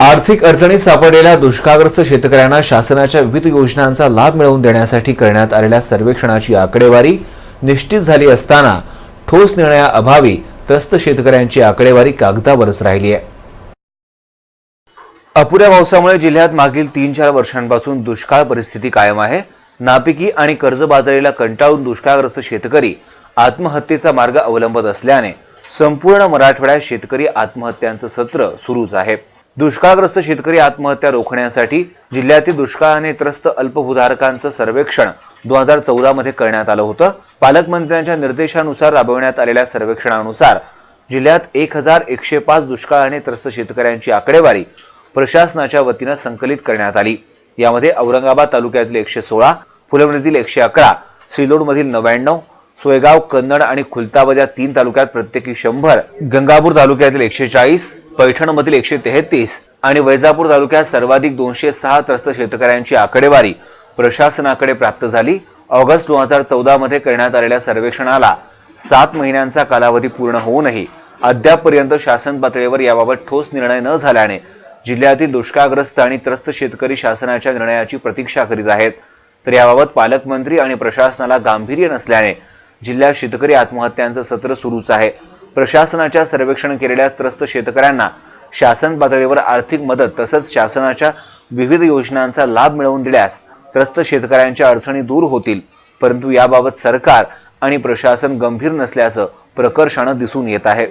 आर्थिक अडचणीत सापडलेल्या दुष्काळग्रस्त शेतकऱ्यांना शासनाच्या विविध योजनांचा लाभ मिळवून देण्यासाठी करण्यात आलेल्या सर्वेक्षणाची आकडेवारी निश्चित झाली असताना ठोस निर्णयाअभावी त्रस्त शेतकऱ्यांची आकडेवारी कागदावरच राहिली आहे। अपुऱ्या पावसामुळे जिल्ह्यात मागील 3-4 वर्षांपासून दुष्काळ परिस्थिती कायम आहे। नापिकी आणि कर्जबाजारीला कंटाळून दुष्काळग्रस्त शेतकरी आत्महत्येचा मार्ग अवलंबत असल्याने संपूर्ण मराठवाड्यात शेतकरी आत्महत्यांचं सत्र सुरूच आहे। दुष्काळग्रस्त शेतकरी आत्महत्या रोखण्यासाठी जिल्ह्यातील दुष्काळाने त्रस्त अल्पभूधारकांचं सर्वेक्षण 2014 मध्ये करण्यात आलं होतं। पालकमंत्र्यांच्या निर्देशानुसार राबवण्यात आलेल्या सर्वेक्षणानुसार जिल्ह्यात 1105 दुष्काळाने त्रस्त शेतकऱ्यांची आकडेवारी प्रशासनाच्या वतीने संकलित करण्यात आली। यामध्ये औरंगाबाद तालुक्यातील 116, फुलंब्रीतील 111, सिल्लोडमधील 99, सोयगाव, कन्नड आणि खुलताबाद या 3 तालुक्यात प्रत्येकी 100, गंगापूर तालुक्यातील 140, पैठणमधील 133 आणि वैजापूर तालुक्यात सर्वाधिक 206 त्रस्त शेतकऱ्यांची आकडेवारी प्रशासनाकडे प्राप्त झाली। ऑगस्ट 2014 मध्ये करण्यात आलेल्या सर्वेक्षणाला 7 महिन्यांचा कालावधी पूर्ण होऊनही अद्यापपर्यंत शासन पातळीवर याबाबत ठोस निर्णय न झाल्याने जिल्ह्यातील दुष्काळग्रस्त आणि त्रस्त शेतकरी शासनाच्या निर्णयाची प्रतीक्षा करीत आहेत। तर याबाबत पालकमंत्री आणि प्रशासनाला गांभीर्य नसल्याने जिल्ह्यात शेतकरी आत्महत्यांचं सत्र सुरूच आहे। प्रशासनाच्या सर्वेक्षण केलेल्या त्रस्त शेतकऱ्यांना शासन पातळीवर आर्थिक मदत तसंच शासनाच्या विविध योजनांचा लाभ मिळवून दिल्यास त्रस्त शेतकऱ्यांच्या अडचणी दूर होतील, परंतु याबाबत सरकार आणि प्रशासन गंभीर नसल्याचं प्रकर्षाने दिसून येत आहे।